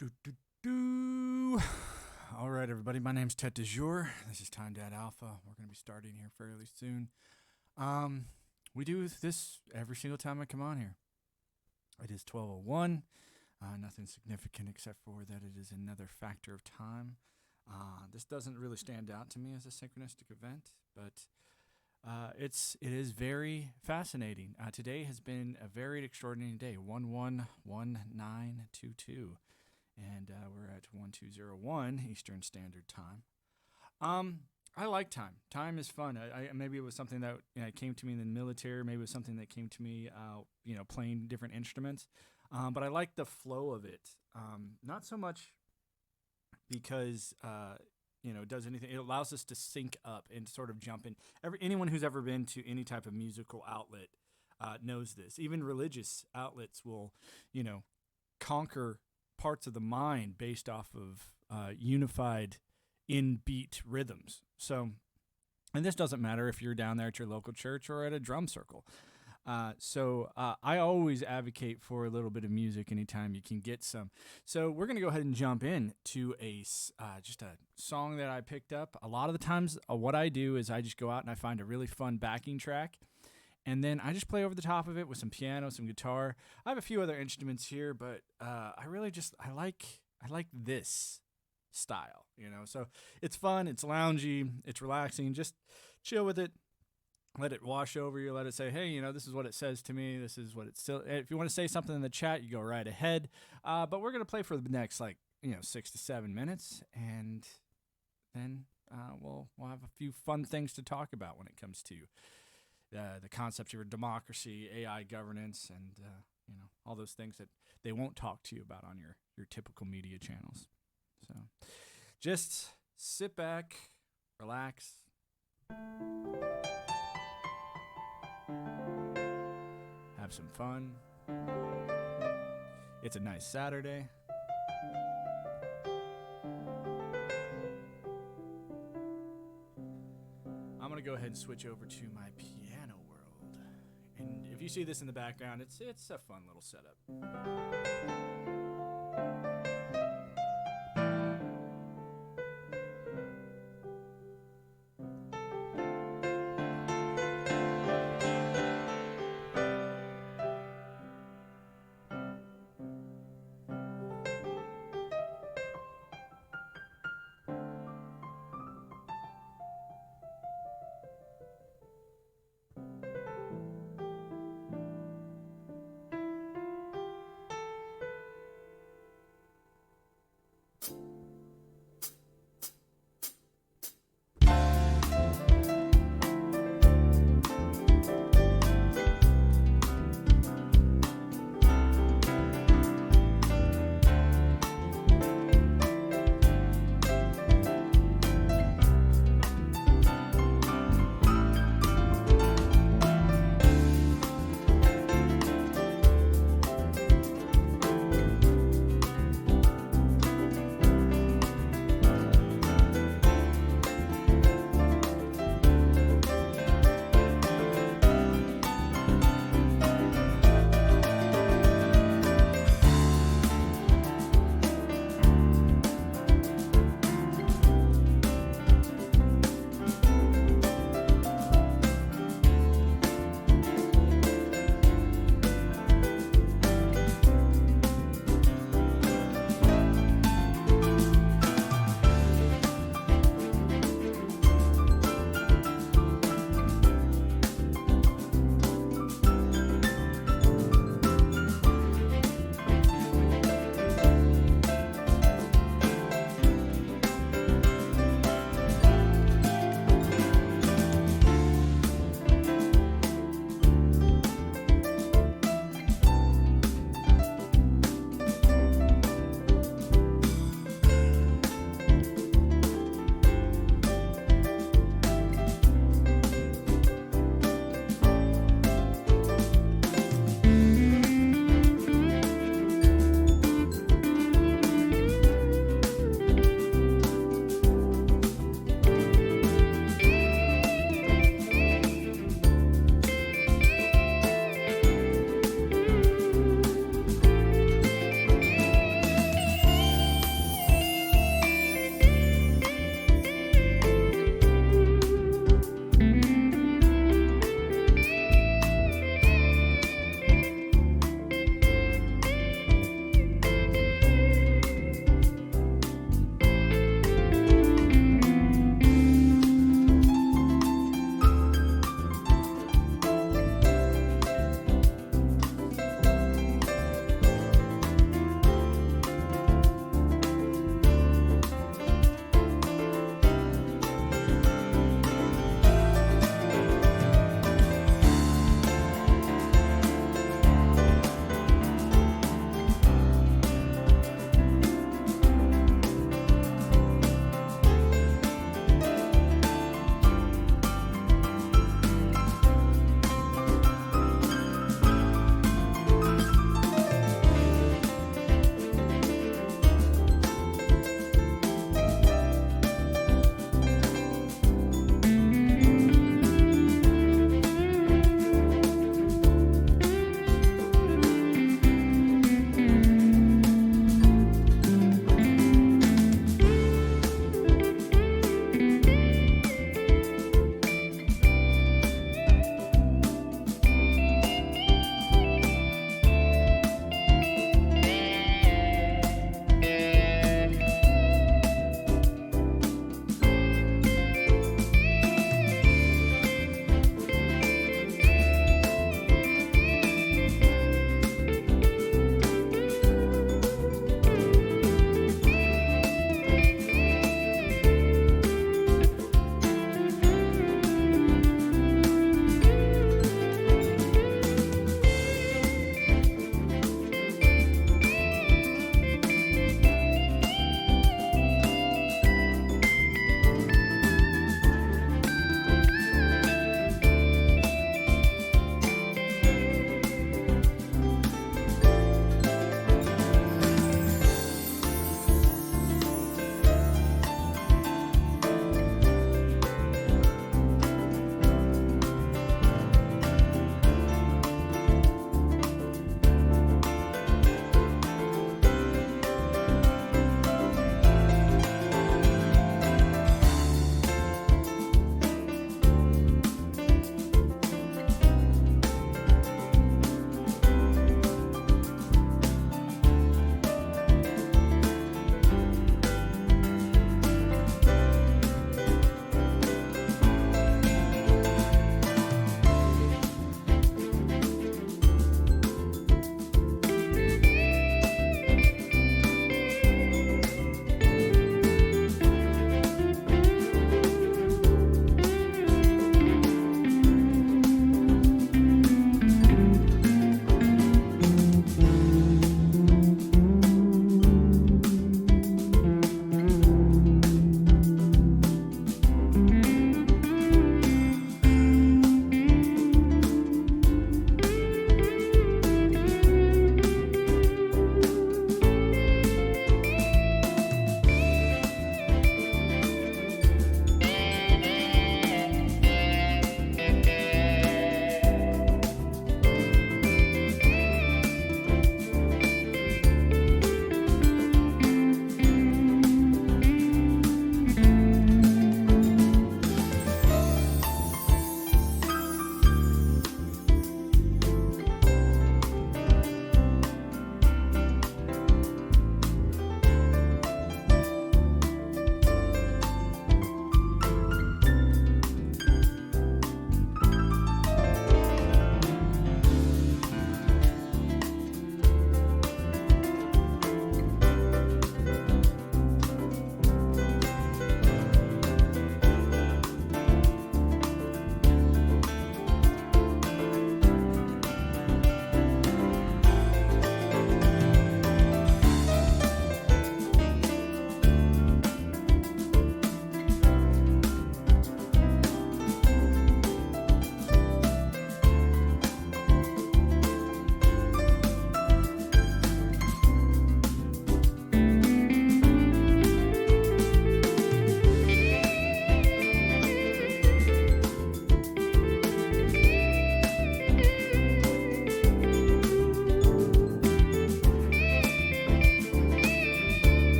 Do, do, do. All right, everybody. My name's Tet de Jour. This is Time Dad Alpha. We're going to be starting here fairly soon. We do this every single time I come on here. It is 12:01. Nothing significant except for that it is another factor of time. This doesn't really stand out to me as a synchronistic event, but it is very fascinating. Today has been a very extraordinary day. 111922. And we're at 1201 Eastern Standard Time. I like time. Time is fun. Maybe it was something that came to me in the military. Maybe it was something that came to me, playing different instruments. But I like the flow of it. Not so much because it does anything. It allows us to sync up and sort of jump in. Anyone who's ever been to any type of musical outlet knows this. Even religious outlets will, conquer parts of the mind based off of unified in-beat rhythms. So, and this doesn't matter if you're down there at your local church or at a drum circle. I always advocate for a little bit of music anytime you can get some. So we're going to go ahead and jump in to just a song that I picked up. A lot of the times what I do is I just go out and I find a really fun backing track. And then I just play over the top of it with some piano, some guitar. I have a few other instruments here, but I like this style, So it's fun, it's loungy, it's relaxing. Just chill with it. Let it wash over you. Let it say, hey, this is what it says to me. This is what it's still. If you want to say something in the chat, you go right ahead. But we're going to play for the next 6 to 7 minutes. And then we'll have a few fun things to talk about when it comes to the concept of democracy, AI governance, and all those things that they won't talk to you about on your typical media channels. So just sit back, relax. Have some fun. It's a nice Saturday. I'm going to go ahead and switch over to my piano world. And if you see this in the background, it's a fun little setup.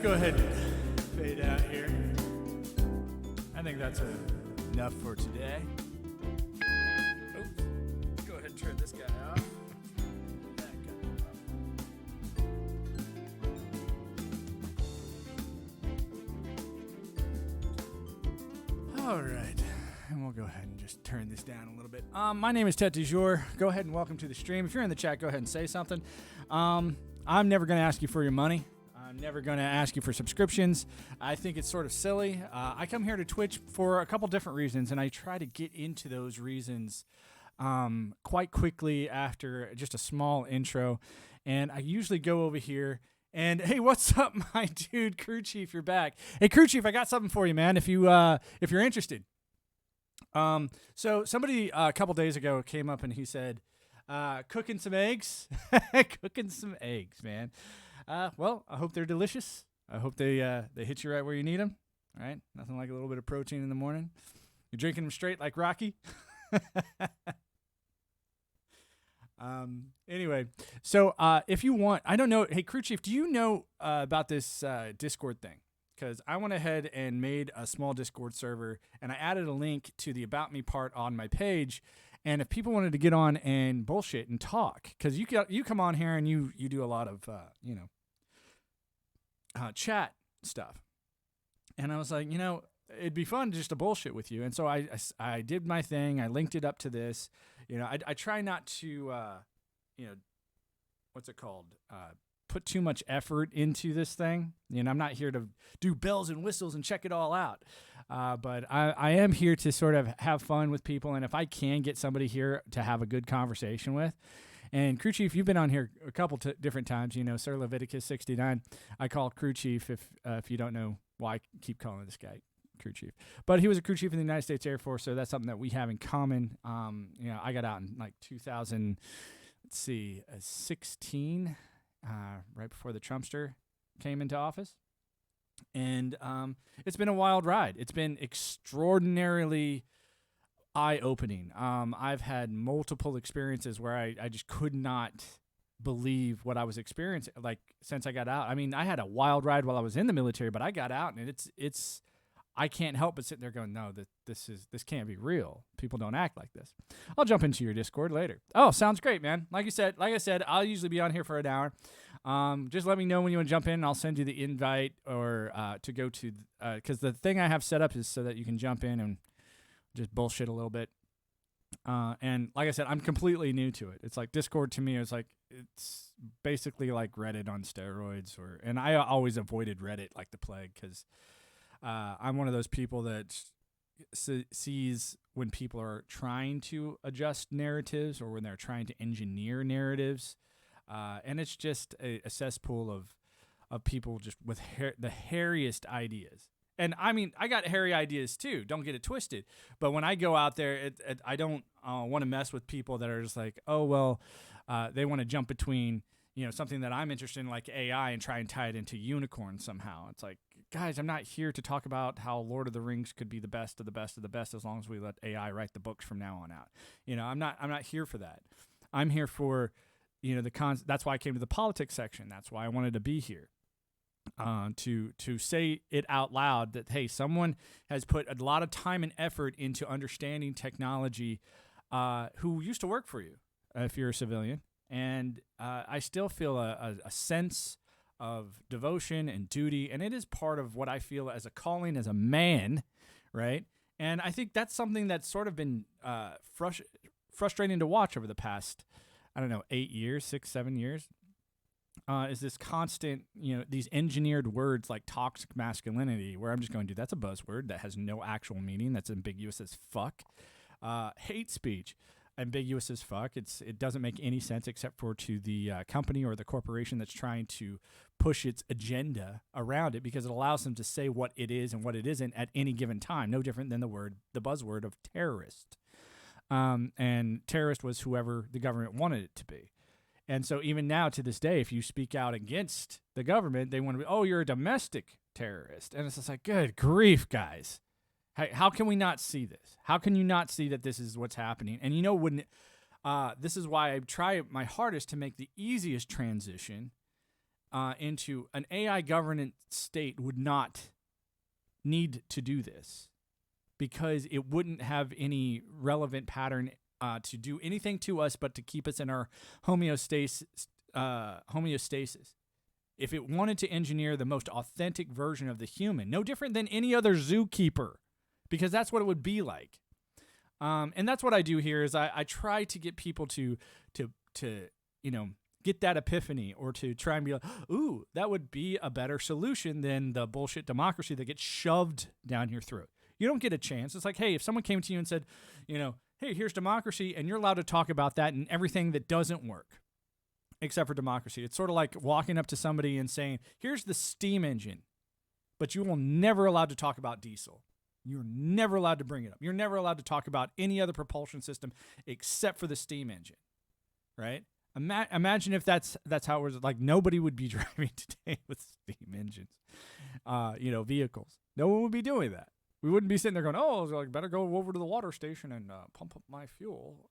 go ahead and fade out here. I think that's enough for today. Oops. Let's go ahead and turn this guy off. That guy off. All right. And we'll go ahead and just turn this down a little bit. My name is Tet du Jour. Go ahead and welcome to the stream. If you're in the chat, go ahead and say something. I'm never going to ask you for your money. I'm never going to ask you for subscriptions. I think it's sort of silly. I come here to Twitch for a couple different reasons, and I try to get into those reasons quite quickly after just a small intro. And I usually go over here and, hey, what's up, my dude, Crew Chief? You're back. Hey, Crew Chief, I got something for you, man. If you're interested. So somebody a couple days ago came up and he said, cooking some eggs, cooking some eggs, man. Well, I hope they're delicious. I hope they hit you right where you need them. All right. Nothing like a little bit of protein in the morning. You're drinking them straight like Rocky. Anyway, so if you want, I don't know. Hey, Crew Chief, do you know about this Discord thing? Because I went ahead and made a small Discord server, and I added a link to the About Me part on my page. And if people wanted to get on and bullshit and talk, because you come on here and you do a lot of chat stuff, and I was like, it'd be fun just to bullshit with you. And so I did my thing. I linked it up to this. I try not to what's it called? Put too much effort into this thing. I'm not here to do bells and whistles and check it all out. But I am here to sort of have fun with people. And if I can get somebody here to have a good conversation with, and Crew Chief, you've been on here a couple different times, Sir Leviticus 69. I call Crew Chief if you don't know why I keep calling this guy Crew Chief. But he was a Crew Chief in the United States Air Force, so that's something that we have in common. I got out in like 2016, right before the Trumpster came into office. And it's been a wild ride. It's been extraordinarily eye-opening. I've had multiple experiences where I just could not believe what I was experiencing, like, since I got out. I mean, I had a wild ride while I was in the military, but I got out, and it's I can't help but sit there going, no, this can't be real. People don't act like this. I'll jump into your Discord later. Oh, sounds great, man. Like I said, I'll usually be on here for an hour. Just let me know when you want to jump in, and I'll send you the invite or to go to, because the thing I have set up is so that you can jump in and just bullshit a little bit. And like I said, I'm completely new to it. It's like Discord to me is like, it's basically like Reddit on steroids, and I always avoided Reddit like the plague, because I'm one of those people that sees when people are trying to adjust narratives or when they're trying to engineer narratives. And it's just a cesspool of people just with the hairiest ideas. And I mean, I got hairy ideas too. Don't get it twisted. But when I go out there, I don't want to mess with people that are just like, oh, well, they want to jump between, something that I'm interested in, like AI, and try and tie it into unicorn somehow. It's like, guys, I'm not here to talk about how Lord of the Rings could be the best of the best of the best as long as we let AI write the books from now on out. I'm not here for that. I'm here for that's why I came to the politics section. That's why I wanted to be here, to say it out loud that, hey, someone has put a lot of time and effort into understanding technology, who used to work for you, if you're a civilian. And I still feel a sense of devotion and duty, and it is part of what I feel as a calling as a man, right? And I think that's something that's sort of been frustrating to watch over the past, 8 years, 6, 7 years, is this constant, these engineered words like toxic masculinity, where I'm just going, dude, that's a buzzword that has no actual meaning. That's ambiguous as fuck. Hate speech, ambiguous as fuck. It doesn't make any sense except for to the company or the corporation that's trying to push its agenda around it, because it allows them to say what it is and what it isn't at any given time. No different than the buzzword of terrorist. And terrorist was whoever the government wanted it to be. And so even now, to this day, if you speak out against the government, they want to be, oh, you're a domestic terrorist. And it's just like, good grief, guys. How can we not see this? How can you not see that this is what's happening? And this is why I try my hardest to make the easiest transition into an AI governance state would not need to do this because it wouldn't have any relevant pattern to do anything to us but to keep us in our homeostasis. If it wanted to engineer the most authentic version of the human, no different than any other zookeeper, because that's what it would be like. And that's what I do here is I try to get people to get that epiphany, or to try and be like, ooh, that would be a better solution than the bullshit democracy that gets shoved down your throat. You don't get a chance. It's like, hey, if someone came to you and said, hey, here's democracy, and you're allowed to talk about that and everything that doesn't work, except for democracy. It's sort of like walking up to somebody and saying, here's the steam engine, but you will never allowed to talk about diesel. You're never allowed to bring it up. You're never allowed to talk about any other propulsion system except for the steam engine, right? Imagine if that's how it was. Like, nobody would be driving today with steam engines, vehicles. No one would be doing that. We wouldn't be sitting there going, oh, like, better go over to the water station and pump up my fuel,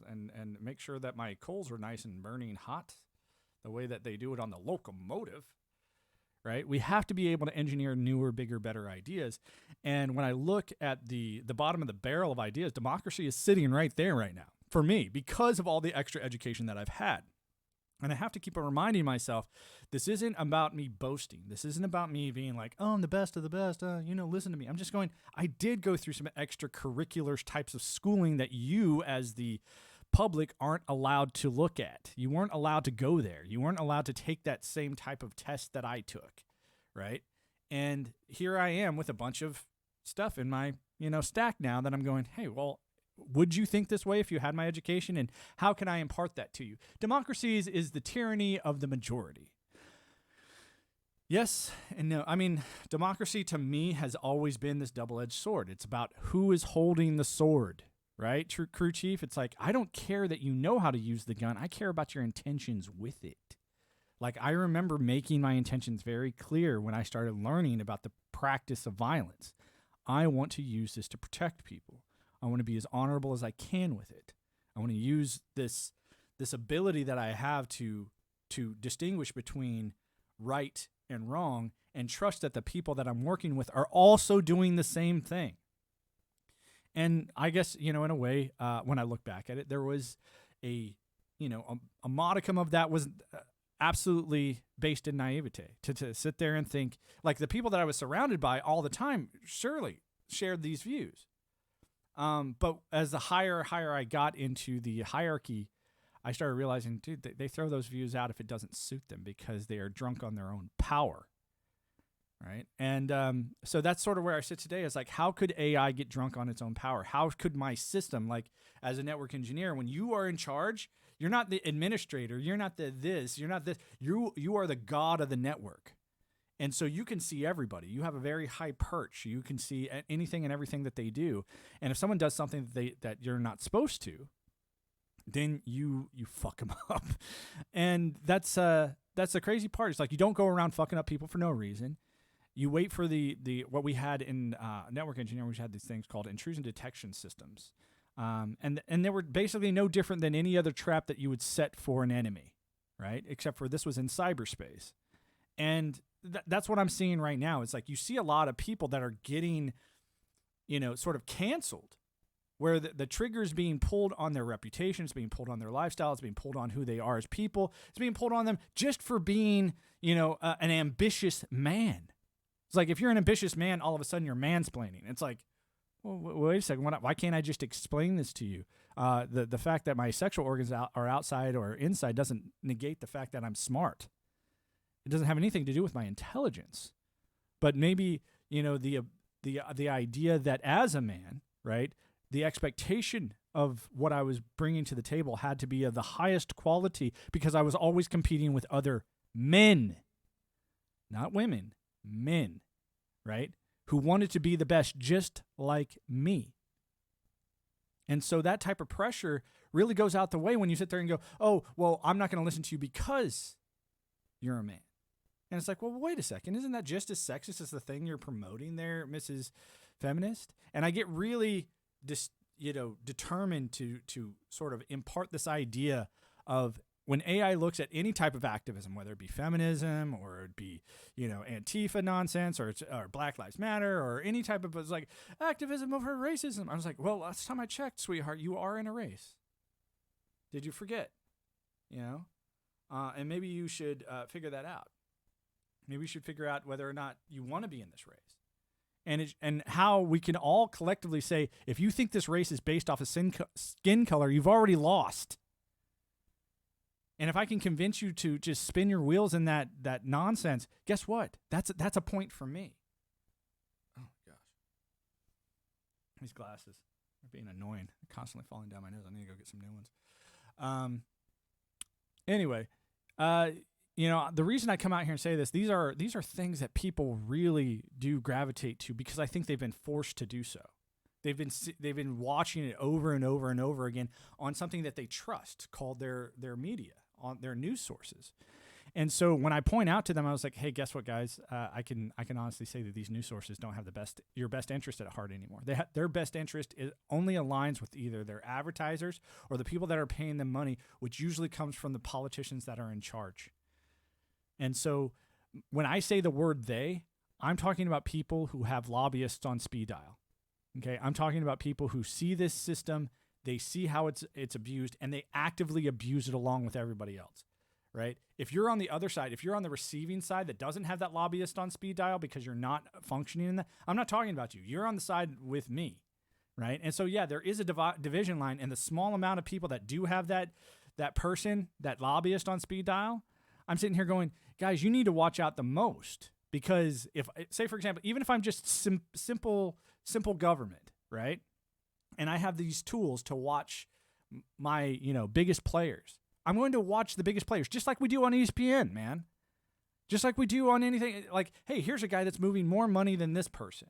and make sure that my coals are nice and burning hot the way that they do it on the locomotive, right? We have to be able to engineer newer, bigger, better ideas. And when I look at the bottom of the barrel of ideas, democracy is sitting right there right now for me because of all the extra education that I've had. And I have to keep reminding myself, this isn't about me boasting. This isn't about me being like, oh, I'm the best of the best. Listen to me. I'm just going, I did go through some extracurricular types of schooling that you as the public aren't allowed to look at. You weren't allowed to go there. You weren't allowed to take that same type of test that I took, right? And here I am with a bunch of stuff in my, stack now that I'm going, hey, well, would you think this way if you had my education? And how can I impart that to you? Democracy is the tyranny of the majority. Yes and no. I mean, democracy to me has always been this double-edged sword. It's about who is holding the sword, right? Crew chief, it's like, I don't care that you know how to use the gun. I care about your intentions with it. Like, I remember making my intentions very clear when I started learning about the practice of violence. I want to use this to protect people. I want to be as honorable as I can with it. I want to use this ability that I have to distinguish between right and wrong, and trust that the people that I'm working with are also doing the same thing. And I guess, in a way, when I look back at it, there was a modicum of that was absolutely based in naivete to sit there and think, like, the people that I was surrounded by all the time surely shared these views. But as the higher I got into the hierarchy, I started realizing, dude, they throw those views out if it doesn't suit them because they are drunk on their own power, right? And so that's sort of where I sit today. Is like, how could AI get drunk on its own power? How could my system, like, as a network engineer, when you are in charge, you're not the administrator, you're not the this, you're not this, you are the god of the network. And so you can see everybody. You have a very high perch. You can see anything and everything that they do. And if someone does something that you're not supposed to, then you fuck them up. And that's the crazy part. It's like, you don't go around fucking up people for no reason. You wait for the what we had in network engineering. We had these things called intrusion detection systems, and they were basically no different than any other trap that you would set for an enemy, right? Except for this was in cyberspace, and that's what I'm seeing right now. It's like, you see a lot of people that are getting, sort of canceled, where the trigger is being pulled on their reputation, it's being pulled on their lifestyle, it's being pulled on who they are as people, it's being pulled on them just for being, an ambitious man. It's like, if you're an ambitious man, all of a sudden you're mansplaining. It's like, well, wait a second, why can't I just explain this to you? The fact that my sexual organs are outside or inside doesn't negate the fact that I'm smart. It doesn't have anything to do with my intelligence. But maybe, the idea that as a man, right, the expectation of what I was bringing to the table had to be of the highest quality, because I was always competing with other men, not women, men, right, who wanted to be the best just like me. And so that type of pressure really goes out the way when you sit there and go, oh, well, I'm not going to listen to you because you're a man. And it's like, well, wait a second. Isn't that just as sexist as the thing you're promoting there, Mrs. Feminist? And I get really determined to sort of impart this idea of when AI looks at any type of activism, whether it be feminism or it be, Antifa nonsense or Black Lives Matter or any type of, it's like activism over racism. I was like, well, last time I checked, sweetheart, you are in a race. Did you forget? And maybe you should figure that out. Maybe you should figure out whether or not you want to be in this race. And how we can all collectively say, if you think this race is based off of skin color, you've already lost. And if I can convince you to just spin your wheels in that nonsense, guess what? That's a point for me. Oh, gosh. These glasses are being annoying. They're constantly falling down my nose. I need to go get some new ones. Anyway, the reason I come out here and say this, these are things that people really do gravitate to because I think they've been forced to do so. They've been watching it over and over and over again on something that they trust, called their media, on their news sources. And so when I point out to them, I was like, hey, guess what, guys? I can honestly say that these news sources don't have your best interest at heart anymore. Their best interest only aligns with either their advertisers or the people that are paying them money, which usually comes from the politicians that are in charge. And so when I say the word they, I'm talking about people who have lobbyists on speed dial. Okay, I'm talking about people who see this system, they see how it's abused, and they actively abuse it along with everybody else, right? If you're on the other side, if you're on the receiving side that doesn't have that lobbyist on speed dial because you're not functioning in that, I'm not talking about you. You're on the side with me, right? And so, yeah, there is a division line, and the small amount of people that do have that person, that lobbyist on speed dial, I'm sitting here going, guys, you need to watch out the most because say, for example, even if I'm just simple government, right? And I have these tools to watch my, biggest players. I'm going to watch the biggest players just like we do on ESPN, man. Just like we do on anything. Like, hey, here's a guy that's moving more money than this person,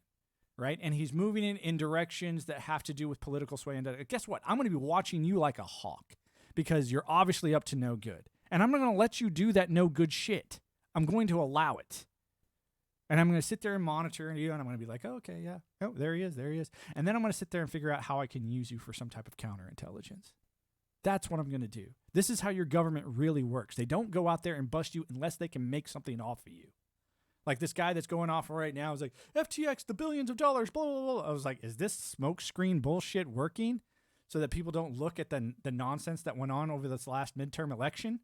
right? And he's moving in directions that have to do with political sway. And guess what? I'm going to be watching you like a hawk because you're obviously up to no good. And I'm not going to let you do that no good shit. I'm going to allow it. And I'm going to sit there and monitor you, and I'm going to be like, oh, okay, yeah. Oh, there he is. And then I'm going to sit there and figure out how I can use you for some type of counterintelligence. That's what I'm going to do. This is how your government really works. They don't go out there and bust you unless they can make something off of you. Like this guy that's going off right now is like, FTX, the billions of dollars, blah, blah, blah. I was like, is this smokescreen bullshit working so that people don't look at the nonsense that went on over this last midterm election?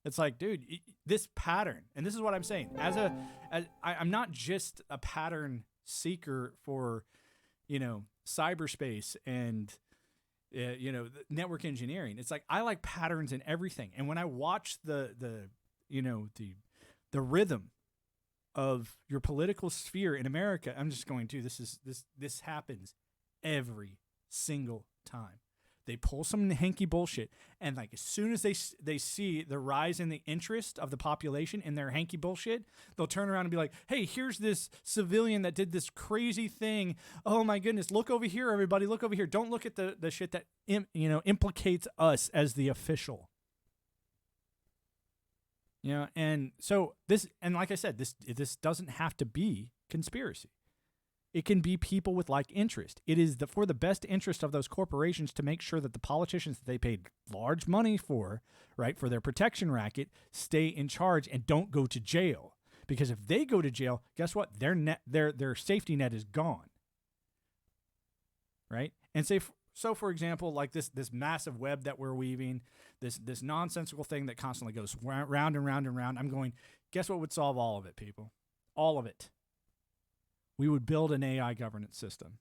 It's like, dude, this pattern, and this is what I'm saying. I'm not just a pattern seeker for, cyberspace and, network engineering. It's like I like patterns in everything. And when I watch the rhythm of your political sphere in America, I'm just going, dude, this happens every single time. They pull some hanky bullshit, and like as soon as they see the rise in the interest of the population in their hanky bullshit, they'll turn around and be like, hey, here's this civilian that did this crazy thing. Oh my goodness, look over here, everybody, look over here. Don't look at the shit that implicates us as the official. And so this, and like I said, this doesn't have to be conspiracy. It can be people with like interest. It is for the best interest of those corporations to make sure that the politicians that they paid large money for, right, for their protection racket, stay in charge and don't go to jail. Because if they go to jail, guess what? Their safety net is gone. Right? And so for example, like this massive web that we're weaving, this nonsensical thing that constantly goes round and round and round. I'm going, guess what would solve all of it, people? All of it. We would build an AI governance system,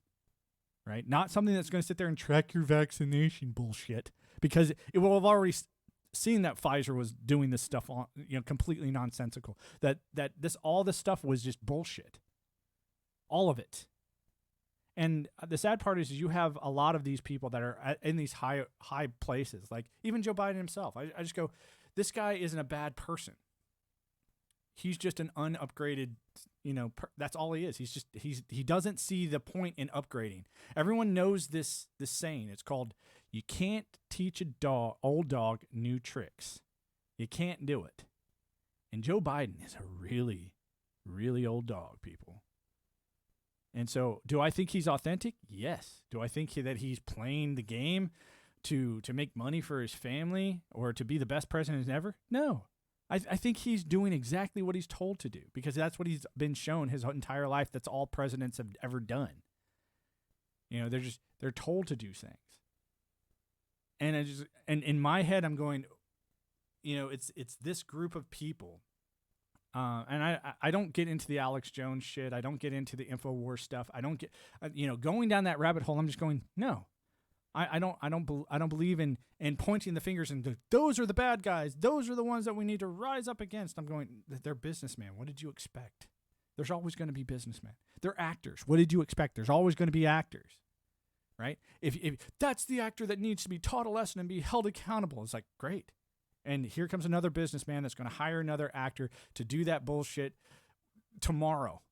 right? Not something that's going to sit there and track your vaccination bullshit, because it will have already seen that Pfizer was doing this stuff on, completely nonsensical. That all this stuff was just bullshit, all of it. And the sad part is you have a lot of these people that are in these high places, like even Joe Biden himself. I just go, this guy isn't a bad person. He's just an unupgraded, that's all he is. He doesn't see the point in upgrading. Everyone knows this saying. It's called, you can't teach old dog new tricks. You can't do it. And Joe Biden is a really, really old dog, people. And so do I think he's authentic? Yes. Do I think that he's playing the game to make money for his family or to be the best president ever? No. I think he's doing exactly what he's told to do because that's what he's been shown his entire life. That's all presidents have ever done. They're told to do things. And in my head, I'm going, it's this group of people. And I don't get into the Alex Jones shit. I don't get into the InfoWars stuff. I don't get, going down that rabbit hole. I'm just going, no. I don't believe in pointing the fingers and those are the bad guys. Those are the ones that we need to rise up against. I'm going, they're businessmen. What did you expect? There's always going to be businessmen. They're actors. What did you expect? There's always going to be actors, right? If that's the actor that needs to be taught a lesson and be held accountable, it's like, great. And here comes another businessman that's going to hire another actor to do that bullshit tomorrow,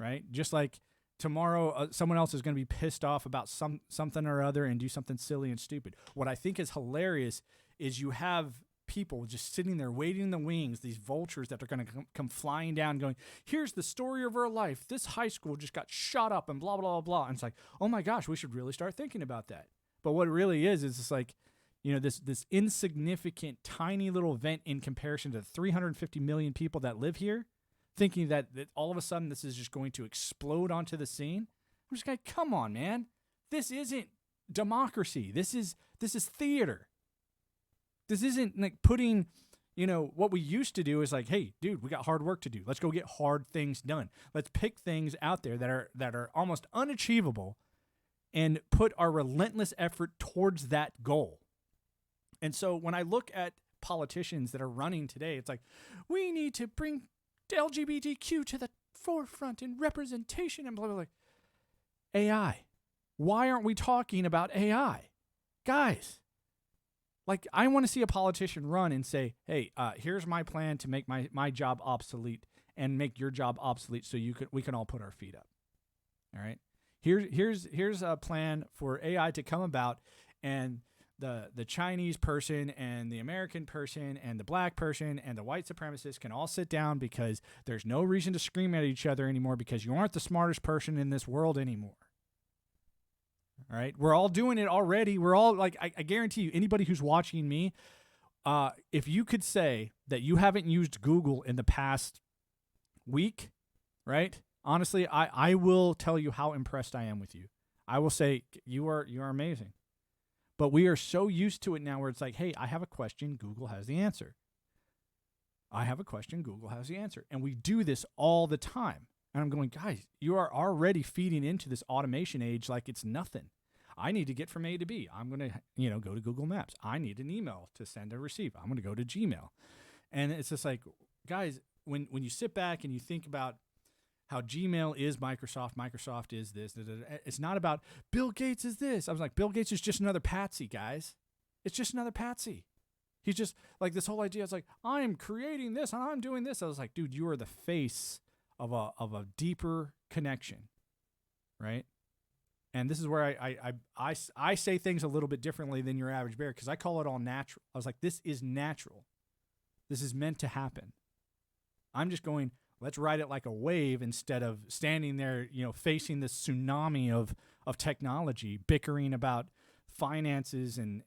right? Just like tomorrow, someone else is going to be pissed off about something or other and do something silly and stupid. What I think is hilarious is you have people just sitting there waiting in the wings, these vultures that are going to come flying down going, here's the story of our life. This high school just got shot up and blah, blah, blah, blah. And it's like, oh my gosh, we should really start thinking about that. But what it really is it's like, this insignificant, tiny little event in comparison to the 350 million people that live here, thinking that all of a sudden this is just going to explode onto the scene. I'm just going, come on, man. This isn't democracy. This is theater. This isn't like putting, what we used to do is like, hey, dude, we got hard work to do. Let's go get hard things done. Let's pick things out there that are almost unachievable and put our relentless effort towards that goal. And so when I look at politicians that are running today, it's like, we need to bring LGBTQ to the forefront in representation and blah, blah, blah. AI. Why aren't we talking about AI? Guys, like I want to see a politician run and say, hey, here's my plan to make my job obsolete and make your job obsolete so we can all put our feet up. All right. Here's a plan for AI to come about, and the Chinese person and the American person and the black person and the white supremacist can all sit down because there's no reason to scream at each other anymore because you aren't the smartest person in this world anymore. All right. We're all doing it already. We're all like, I guarantee you, anybody who's watching me, if you could say that you haven't used Google in the past week, right? Honestly, I will tell you how impressed I am with you. I will say you are amazing. But we are so used to it now where it's like, hey, I have a question, Google has the answer. I have a question, Google has the answer. And we do this all the time. And I'm going, guys, you are already feeding into this automation age like it's nothing. I need to get from A to B. I'm going to, go to Google Maps. I need an email to send or receive. I'm going to go to Gmail. And it's just like, guys, when you sit back and you think about how Gmail is Microsoft is this. It's not about Bill Gates is this. I was like, Bill Gates is just another patsy, guys. It's just another patsy. He's just like this whole idea. It's like, I'm creating this and I'm doing this. I was like, dude, you are the face of a deeper connection, right? And this is where I say things a little bit differently than your average bear because I call it all natural. I was like, this is natural. This is meant to happen. I'm just going, let's ride it like a wave instead of standing there, facing this tsunami of technology, bickering about finances and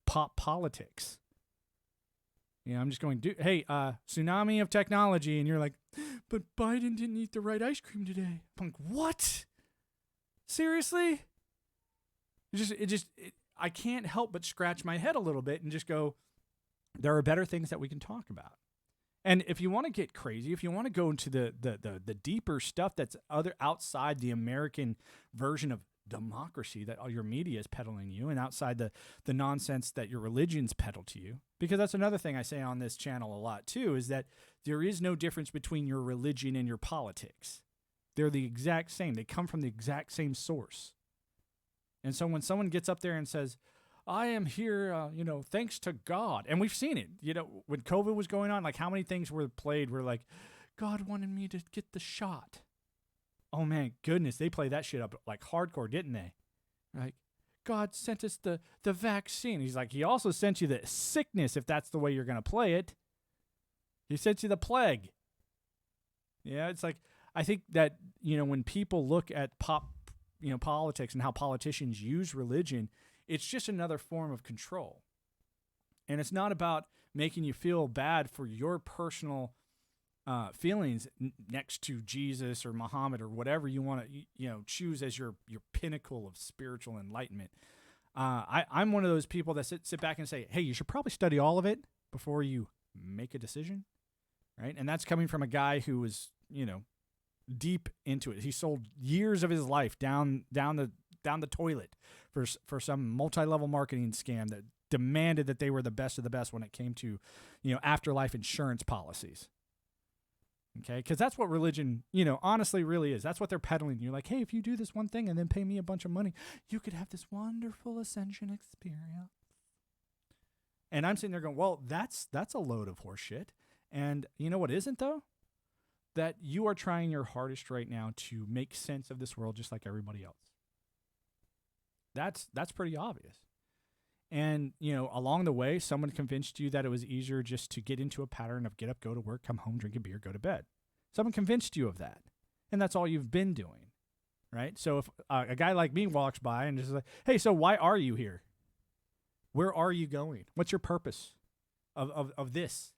pop politics. I'm just going, hey, tsunami of technology, and you're like, but Biden didn't eat the right ice cream today. I'm like, what? Seriously? I can't help but scratch my head a little bit and just go, there are better things that we can talk about. And if you want to get crazy, if you want to go into the deeper stuff that's outside the American version of democracy that all your media is peddling you, and outside the nonsense that your religions peddle to you, because that's another thing I say on this channel a lot too, is that there is no difference between your religion and your politics. They're the exact same. They come from the exact same source. And so when someone gets up there and says, I am here, thanks to God. And we've seen it, when COVID was going on, like how many things were played were like, God wanted me to get the shot. Oh man, goodness, they played that shit up like hardcore, didn't they? Like, God sent us the vaccine. He's like, he also sent you the sickness if that's the way you're going to play it. He sent you the plague. Yeah, it's like, I think that, when people look at politics and how politicians use religion, It's just another form of control. And it's not about making you feel bad for your personal feelings next to Jesus or Muhammad or whatever you want to choose as your pinnacle of spiritual enlightenment. I'm one of those people that sit back and say, hey, you should probably study all of it before you make a decision, right? And that's coming from a guy who was, deep into it. He sold years of his life down the toilet for some multi-level marketing scam that demanded that they were the best of the best when it came to, afterlife insurance policies. Okay, because that's what religion, honestly really is. That's what they're peddling. You're like, hey, if you do this one thing and then pay me a bunch of money, you could have this wonderful ascension experience. And I'm sitting there going, well, that's a load of horse shit. And you know what isn't, though? That you are trying your hardest right now to make sense of this world just like everybody else. That's pretty obvious. And, along the way, someone convinced you that it was easier just to get into a pattern of get up, go to work, come home, drink a beer, go to bed. Someone convinced you of that. And that's all you've been doing, right? So if a guy like me walks by and just like, hey, so why are you here? Where are you going? What's your purpose of this?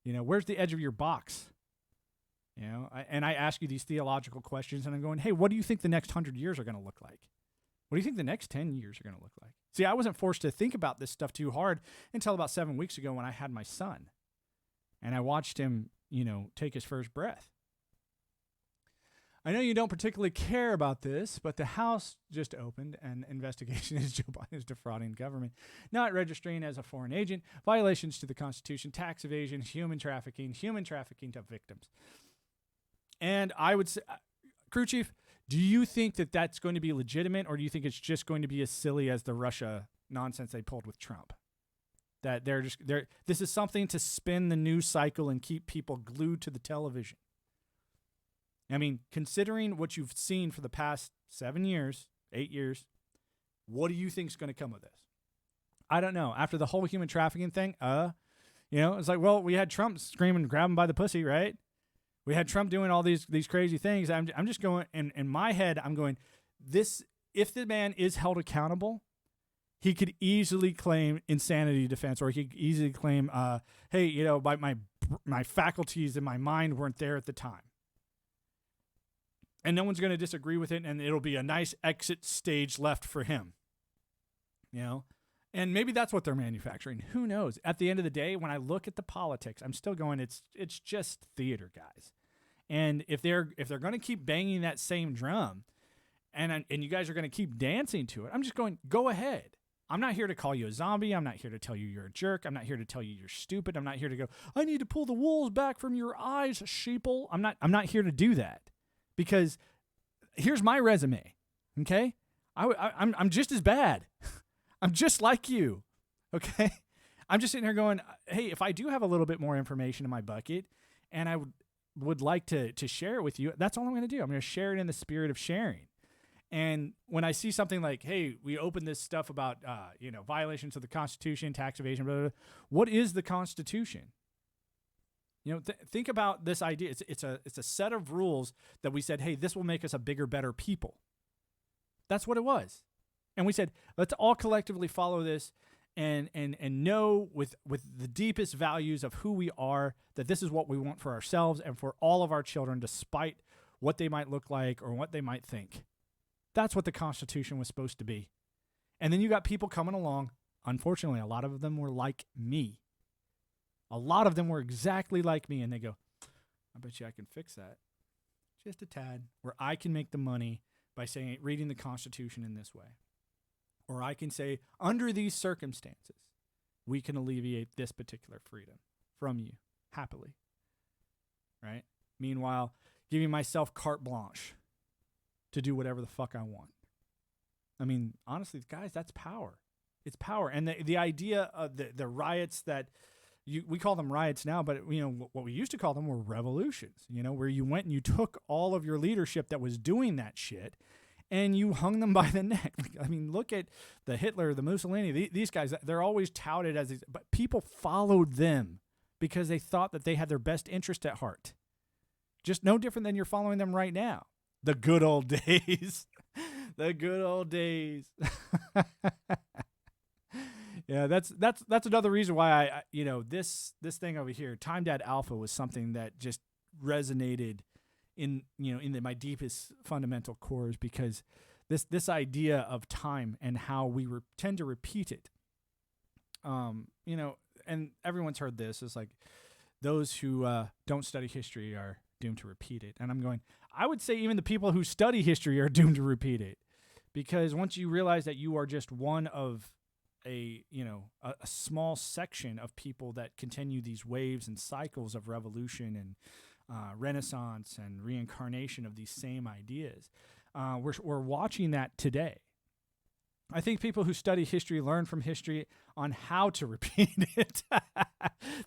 Where's the edge of your box? And I ask you these theological questions and I'm going, hey, what do you think the next 100 years are going to look like? What do you think the next 10 years are going to look like? See, I wasn't forced to think about this stuff too hard until about 7 weeks ago when I had my son. And I watched him, take his first breath. I know you don't particularly care about this, but the House just opened an investigation into Joe Biden's defrauding government, not registering as a foreign agent, violations to the Constitution, tax evasion, human trafficking to victims. And I would say, crew chief, do you think that that's going to be legitimate, or do you think it's just going to be as silly as the Russia nonsense they pulled with Trump? That this is something to spin the news cycle and keep people glued to the television. I mean, considering what you've seen for the past 7 years, 8 years, what do you think is going to come of this? I don't know. After the whole human trafficking thing, it's like, well, we had Trump screaming, grab him by the pussy, right? We had Trump doing all these crazy things. I'm just going, in my head, I'm going, this, if the man is held accountable, he could easily claim insanity defense, or he could easily claim, hey, my faculties and my mind weren't there at the time. And no one's going to disagree with it, and it'll be a nice exit stage left for him. And maybe that's what they're manufacturing. Who knows? At the end of the day, when I look at the politics, I'm still going, it's just theater, guys. And if they're going to keep banging that same drum, and you guys are going to keep dancing to it, I'm just going, go ahead. I'm not here to call you a zombie. I'm not here to tell you you're a jerk. I'm not here to tell you you're stupid. I'm not here to go, I need to pull the wolves back from your eyes, sheeple. I'm not here to do that. Because here's my resume, okay? I'm just as bad. I'm just like you, okay? I'm just sitting here going, hey, if I do have a little bit more information in my bucket and I would like to share it with you, that's all I'm going to do. I'm going to share it in the spirit of sharing. And when I see something like, hey, we opened this stuff about, violations of the Constitution, tax evasion, blah, blah, blah. What is the Constitution? Think about this idea. It's a set of rules that we said, hey, this will make us a bigger, better people. That's what it was. And we said, let's all collectively follow this and know with the deepest values of who we are, that this is what we want for ourselves and for all of our children, despite what they might look like or what they might think. That's what the Constitution was supposed to be. And then you got people coming along. Unfortunately, a lot of them were like me. A lot of them were exactly like me, and they go, I bet you I can fix that. Just a tad, where I can make the money by reading the Constitution in this way. Or I can say, under these circumstances, we can alleviate this particular freedom from you, happily. Right? Meanwhile, giving myself carte blanche to do whatever the fuck I want. I mean, honestly, guys, that's power. It's power. And the idea of the riots that... we call them riots now, but what we used to call them were revolutions, where you went and you took all of your leadership that was doing that shit and you hung them by the neck. I mean, look at the Hitler, the Mussolini, these guys, they're always touted as these, but people followed them because they thought that they had their best interest at heart. Just no different than you're following them right now. The good old days. The good old days. Yeah, that's another reason why this thing over here, Time Dad Alpha, was something that just resonated in my deepest fundamental cores, because this idea of time and how we tend to repeat it. And everyone's heard this. It's like those who don't study history are doomed to repeat it. And I'm going, I would say even the people who study history are doomed to repeat it, because once you realize that you are just one of a small section of people that continue these waves and cycles of revolution and renaissance and reincarnation of these same ideas, we're watching that today. I think people who study history learn from history on how to repeat it.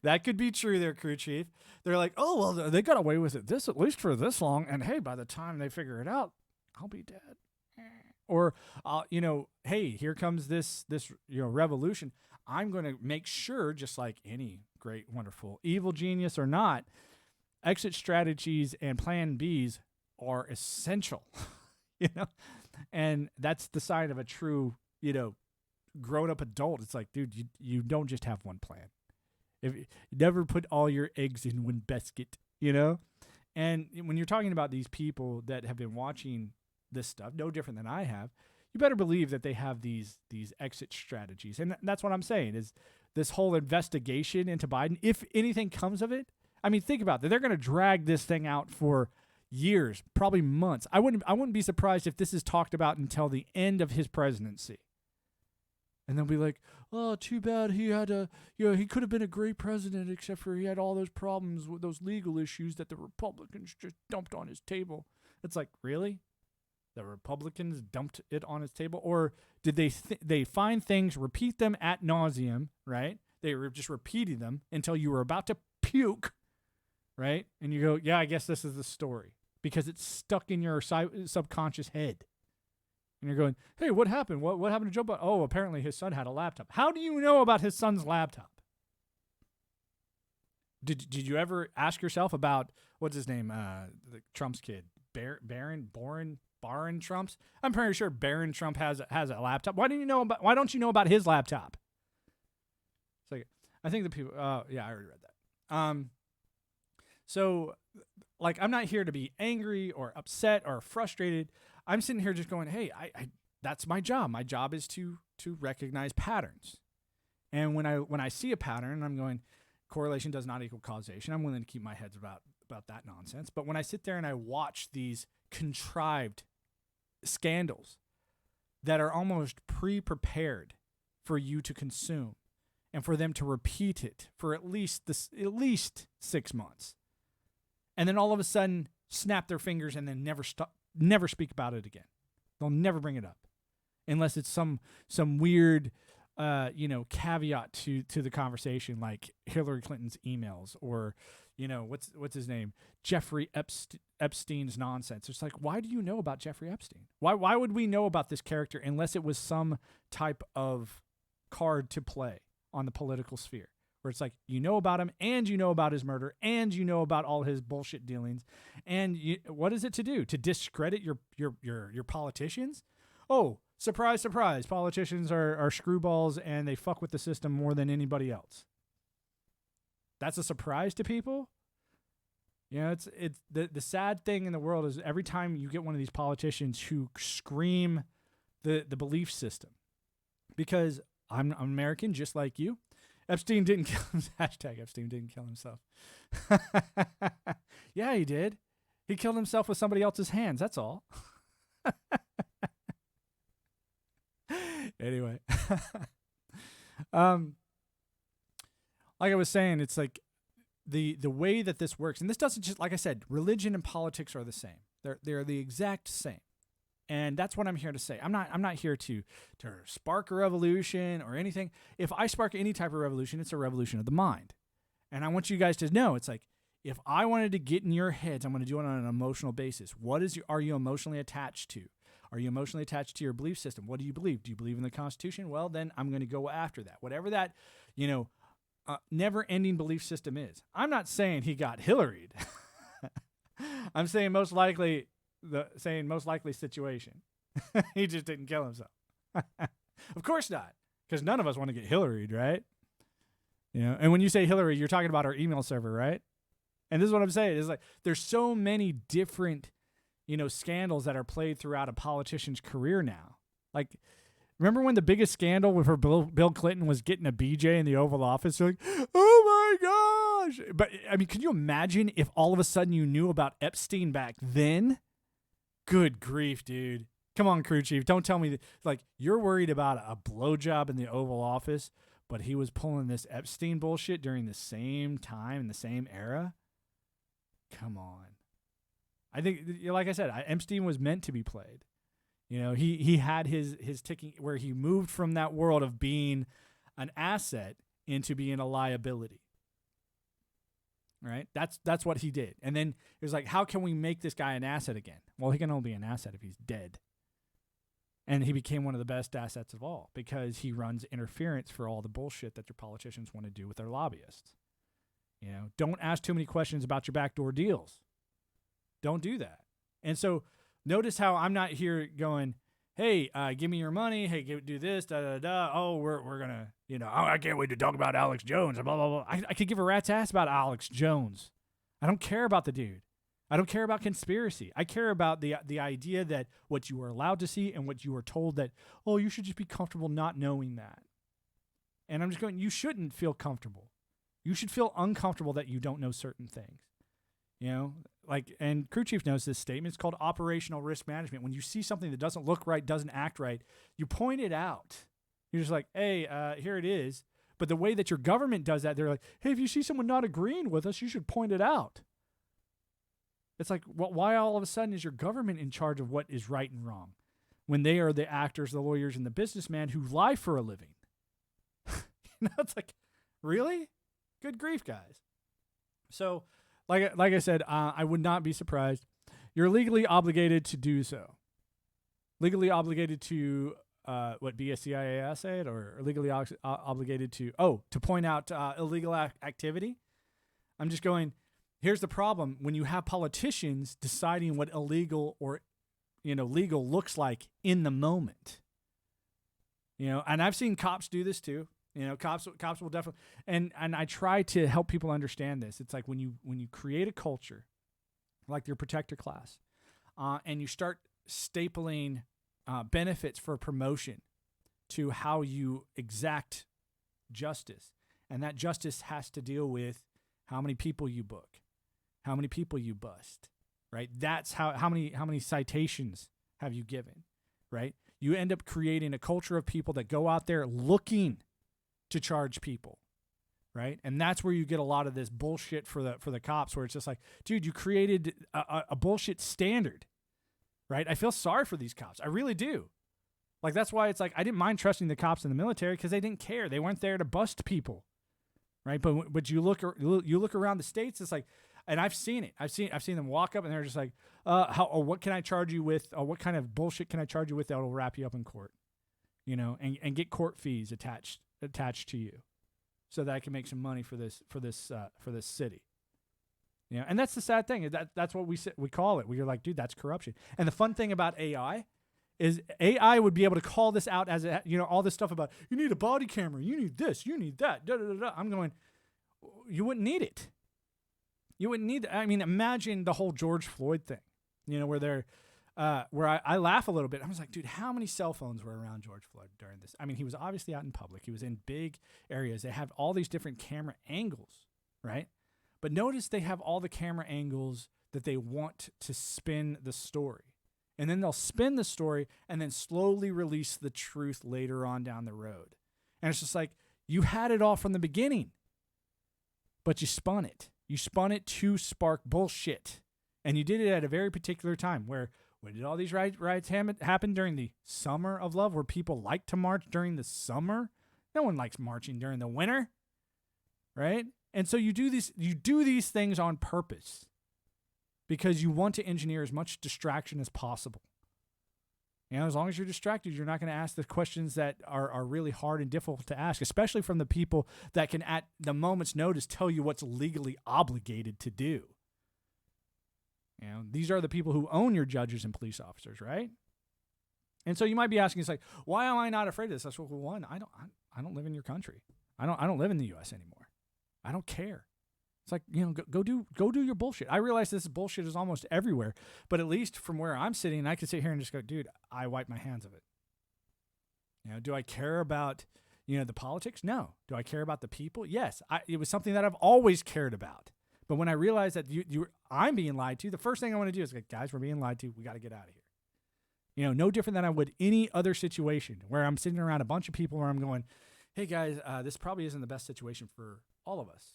That could be true there, crew chief. They're like, oh, well, they got away with it at least for this long, and hey, by the time they figure it out, I'll be dead. Or, hey, here comes this revolution. I'm going to make sure, just like any great, wonderful, evil genius or not, exit strategies and plan Bs are essential, and that's the sign of a true, grown-up adult. It's like, dude, you don't just have one plan. If you never put all your eggs in one basket, And when you're talking about these people that have been watching this stuff, no different than I have, you better believe that they have these exit strategies. And that's what I'm saying, is this whole investigation into Biden, if anything comes of it, I mean, think about that. They're going to drag this thing out for years, probably months. I wouldn't be surprised if this is talked about until the end of his presidency. And they'll be like, oh, too bad he had he could have been a great president, except for he had all those problems with those legal issues that the Republicans just dumped on his table. It's like, really? The Republicans dumped it on his table? Or did they find things, repeat them ad nauseum, right? They were just repeating them until you were about to puke, right? And you go, yeah, I guess this is the story, because it's stuck in your subconscious head. And you're going, hey, what happened? What happened to Joe Biden? Oh, apparently his son had a laptop. How do you know about his son's laptop? Did you ever ask yourself about, what's his name, the Trump's kid, Barron Trump's? I'm pretty sure Barron Trump has a laptop. Why don't you know about his laptop? It's like, I think the people. Yeah, I already read that. So, like, I'm not here to be angry or upset or frustrated. I'm sitting here just going, hey, I that's my job. My job is to recognize patterns. And when I see a pattern, I'm going, correlation does not equal causation. I'm willing to keep my head about that nonsense. But when I sit there and I watch these contrived scandals that are almost pre-prepared for you to consume, and for them to repeat it for at least 6 months, and then all of a sudden snap their fingers and then never speak about it again. They'll never bring it up unless it's some weird caveat to the conversation, like Hillary Clinton's emails, or what's his name, Jeffrey Epstein's nonsense. It's like, why do you know about Jeffrey Epstein? Why would we know about this character unless it was some type of card to play on the political sphere, where it's like, you know about him, and you know about his murder, and you know about all his bullshit dealings, and what is it to do? To discredit your politicians? Oh, surprise, surprise! Politicians are screwballs, and they fuck with the system more than anybody else. That's a surprise to people. It's the sad thing in the world is every time you get one of these politicians who scream the belief system, because I'm American just like you. Epstein didn't kill hashtag Epstein didn't kill himself. Yeah, he did. He killed himself with somebody else's hands. That's all. Anyway. Like I was saying, it's like the way that this works, and this doesn't just, like I said, religion and politics are the same. They're the exact same. And that's what I'm here to say. I'm not here to spark a revolution or anything. If I spark any type of revolution, it's a revolution of the mind. And I want you guys to know, it's like, if I wanted to get in your heads, I'm going to do it on an emotional basis. Are you emotionally attached to? Are you emotionally attached to your belief system? What do you believe? Do you believe in the Constitution? Well, then I'm going to go after that. Whatever that, never-ending belief system is. I'm not saying he got Hillaried. I'm saying most likely situation. He just didn't kill himself. Of course not. Because none of us want to get Hillaried, right? And when you say Hillary, you're talking about our email server, right? And this is what I'm saying. Is like there's so many different, scandals that are played throughout a politician's career now. Like, remember when the biggest scandal with her Bill Clinton was getting a BJ in the Oval Office? You're like, oh my gosh. But, I mean, can you imagine if all of a sudden you knew about Epstein back then? Good grief, dude. Come on, crew chief. Don't tell me that, like, you're worried about a blowjob in the Oval Office, but he was pulling this Epstein bullshit during the same time in the same era? Come on. I think, like I said, Epstein was meant to be played. He had his ticking where he moved from that world of being an asset into being a liability. Right? That's what he did. And then it was like, how can we make this guy an asset again? Well, he can only be an asset if he's dead. And he became one of the best assets of all because he runs interference for all the bullshit that your politicians want to do with their lobbyists. Don't ask too many questions about your backdoor deals. Don't do that. And so notice how I'm not here going, hey, give me your money. Hey, do this, da-da-da. Oh, we're going to, I can't wait to talk about Alex Jones, blah, blah, blah. I could give a rat's ass about Alex Jones. I don't care about the dude. I don't care about conspiracy. I care about the idea that what you are allowed to see and what you are told that, oh, you should just be comfortable not knowing that. And I'm just going, you shouldn't feel comfortable. You should feel uncomfortable that you don't know certain things. And crew chief knows this statement. It's called operational risk management. When you see something that doesn't look right, doesn't act right, you point it out. You're just like, hey, here it is. But the way that your government does that, they're like, hey, if you see someone not agreeing with us, you should point it out. It's like, why all of a sudden is your government in charge of what is right and wrong when they are the actors, the lawyers, and the businessmen who lie for a living? It's like, really? Good grief, guys. So, like I said, I would not be surprised. You're legally obligated to do so. Legally obligated to, be a CIA asset or legally obligated to point out illegal activity? I'm just going, here's the problem. When you have politicians deciding what illegal or, legal looks like in the moment. And I've seen cops do this too. Cops will definitely, and I try to help people understand this. It's like when you create a culture, like your protector class, and you start stapling benefits for promotion to how you exact justice, and that justice has to deal with how many people you book, how many people you bust, right? That's how many citations have you given, right? You end up creating a culture of people that go out there looking to charge people, right? And that's where you get a lot of this bullshit for the cops, where it's just like, dude, you created a bullshit standard, right? I feel sorry for these cops. I really do. Like, that's why it's like, I didn't mind trusting the cops in the military because they didn't care. They weren't there to bust people, right? But you look around the states, it's like, and I've seen it. I've seen them walk up and they're just like, what can I charge you with? What kind of bullshit can I charge you with that will wrap you up in court? And get court fees attached to you, so that I can make some money for this city. And that's the sad thing. That's what we call it. We're like, dude, that's corruption. And the fun thing about AI is AI would be able to call this out as all this stuff about, you need a body camera, you need this, you need that. Da, da, da, da. I'm going, you wouldn't need it. You wouldn't need that. I mean, imagine the whole George Floyd thing. Where they're where I laugh a little bit. I was like, dude, how many cell phones were around George Floyd during this? I mean, he was obviously out in public. He was in big areas. They have all these different camera angles, right? But notice they have all the camera angles that they want to spin the story. And then they'll spin the story and then slowly release the truth later on down the road. And it's just like, you had it all from the beginning, but you spun it. You spun it to spark bullshit. And you did it at a very particular time where, when did all these riots happen? During the summer of love, where people like to march during the summer? No one likes marching during the winter, right? And so you do these things on purpose because you want to engineer as much distraction as possible. As long as you're distracted, you're not going to ask the questions that are really hard and difficult to ask, especially from the people that can, at the moment's notice, tell you what's legally obligated to do. These are the people who own your judges and police officers, right? And so you might be asking, it's like, why am I not afraid of this? That's well, one, I don't live in your country. I don't live in the U.S. anymore. I don't care. It's like, go do your bullshit. I realize this bullshit is almost everywhere, but at least from where I'm sitting, I can sit here and just go, dude, I wipe my hands of it. Do I care about, the politics? No. Do I care about the people? Yes. It was something that I've always cared about. But when I realized that I'm being lied to, the first thing I want to do is like, guys, we're being lied to. We got to get out of here. No different than I would any other situation where I'm sitting around a bunch of people where I'm going, hey guys, this probably isn't the best situation for all of us.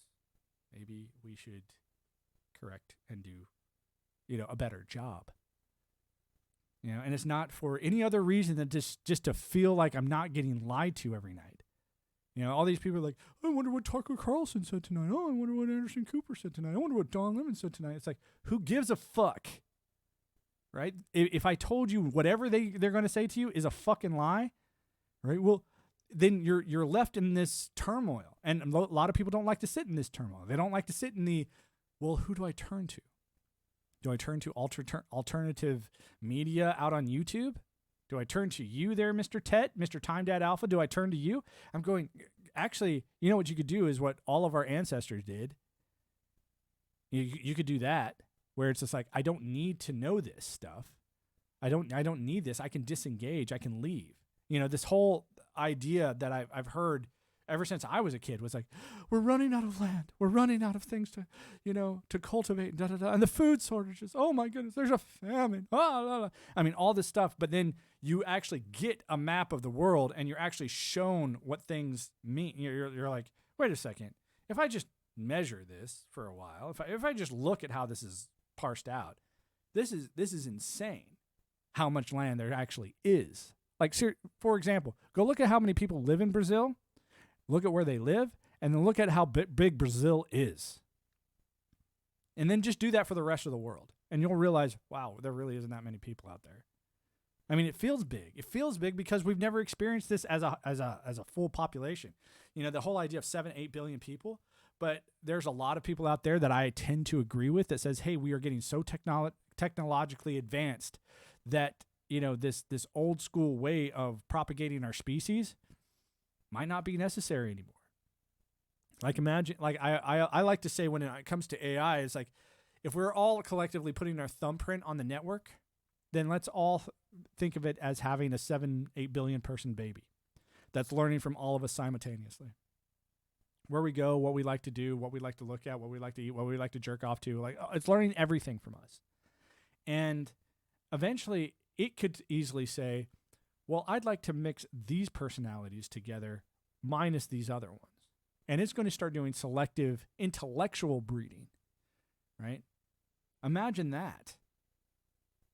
Maybe we should correct and do, a better job. And it's not for any other reason than just to feel like I'm not getting lied to every night. All these people are like, I wonder what Tucker Carlson said tonight. Oh, I wonder what Anderson Cooper said tonight. I wonder what Don Lemon said tonight. It's like, who gives a fuck? Right? If I told you whatever they're going to say to you is a fucking lie, right? Well, then you're left in this turmoil. And a lot of people don't like to sit in this turmoil. They don't like to sit in the, well, who do I turn to? Do I turn to alternative media out on YouTube? Do I turn to you there, Mr. Tet, Mr. Time Dad Alpha? Do I turn to you? I'm going, actually, what you could do is what all of our ancestors did. You could do that, where it's just like, I don't need to know this stuff. I don't need this. I can disengage. I can leave. This whole idea that I've heard ever since I was a kid was like, we're running out of land. We're running out of things to cultivate, and the food shortages. Oh my goodness, there's a famine. I mean, all this stuff. But then you actually get a map of the world and you're actually shown what things mean. You're like, wait a second. If I just measure this for a while, if I just look at how this is parsed out, this is insane how much land there actually is. Like, for example, go look at how many people live in Brazil. Look at where they live, and then look at how big Brazil is. And then just do that for the rest of the world. And you'll realize, wow, there really isn't that many people out there. I mean, it feels big. It feels big because we've never experienced this as a full population. The whole idea of 7-8 billion people. But there's a lot of people out there that I tend to agree with that says, hey, we are getting so technologically advanced that, this old school way of propagating our species might not be necessary anymore. Like, imagine, like I like to say when it comes to AI, it's like, if we're all collectively putting our thumbprint on the network, then let's all think of it as having a 7-8 billion person baby that's learning from all of us simultaneously. Where we go, what we like to do, what we like to look at, what we like to eat, what we like to jerk off to, like, it's learning everything from us. And eventually it could easily say, well, I'd like to mix these personalities together minus these other ones. And it's going to start doing selective intellectual breeding, right? Imagine that.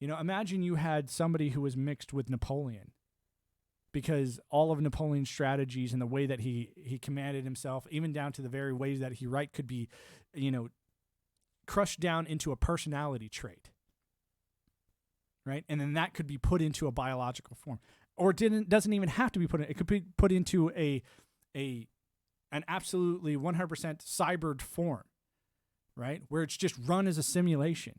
Imagine you had somebody who was mixed with Napoleon, because all of Napoleon's strategies and the way that he commanded himself, even down to the very ways that he write, could be, crushed down into a personality trait, right? And then that could be put into a biological form. Or doesn't even have to be put in. It could be put into an absolutely 100% cybered form, right? Where it's just run as a simulation.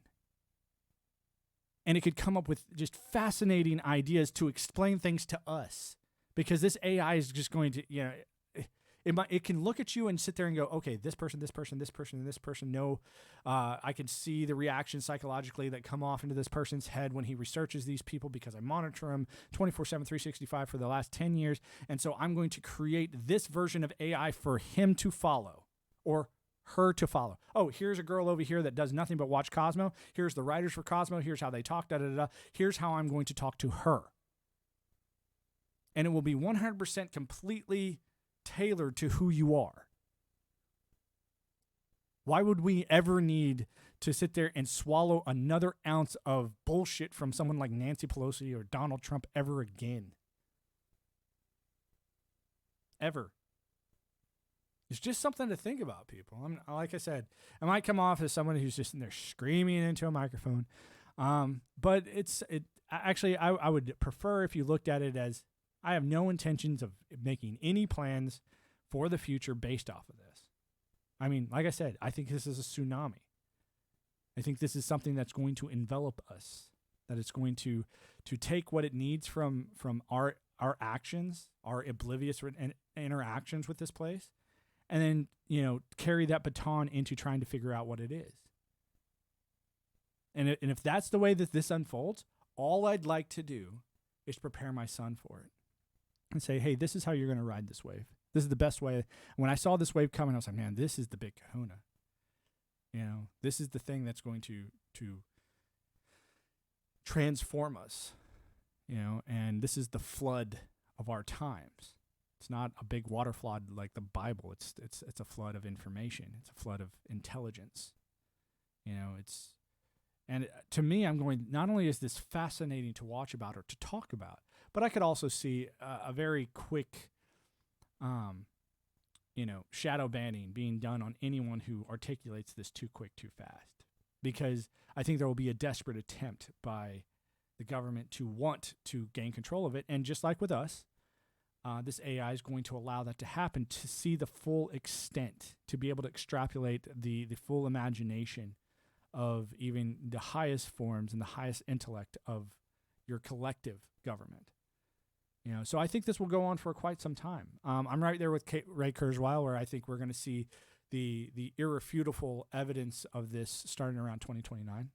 And it could come up with just fascinating ideas to explain things to us, because this AI is just going to, it can look at you and sit there and go, okay, this person, and this person. No, I can see the reaction psychologically that come off into this person's head when he researches these people, because I monitor him 24/7, 365 for the last 10 years. And so I'm going to create this version of AI for him to follow, or her to follow. Oh, here's a girl over here that does nothing but watch Cosmo. Here's the writers for Cosmo. Here's how they talk, Here's how I'm going to talk to her. And it will be 100% completely tailored to who you are. Why would we ever need to sit there and swallow another ounce of bullshit from someone like Nancy Pelosi or Donald Trump ever again? Ever. It's just something to think about, people. Like I said, I might come off as someone who's just in there screaming into a microphone. But I would prefer if you looked at it as, I have no intentions of making any plans for the future based off of this. I mean, like I said, I think this is a tsunami. I think this is something that's going to envelop us. that it's going to take what it needs from our actions, our oblivious interactions with this place, and then, carry that baton into trying to figure out what it is. And if that's the way that this unfolds, all I'd like to do is prepare my son for it and say, hey, this is how you're going to ride this wave. This is the best way. When I saw this wave coming, I was like, man, this is the big kahuna. This is the thing that's going to transform us, and this is the flood of our times. It's not a big water flood like the Bible. It's a flood of information. It's a flood of intelligence. To me, I'm going, not only is this fascinating to watch about or to talk about, but I could also see a very quick, shadow banning being done on anyone who articulates this too quick, too fast. Because I think there will be a desperate attempt by the government to want to gain control of it. And just like with us, this AI is going to allow that to happen, to see the full extent, to be able to extrapolate the full imagination of even the highest forms and the highest intellect of your collective government. So I think this will go on for quite some time. I'm right there with Ray Kurzweil, where I think we're going to see the irrefutable evidence of this starting around 2029.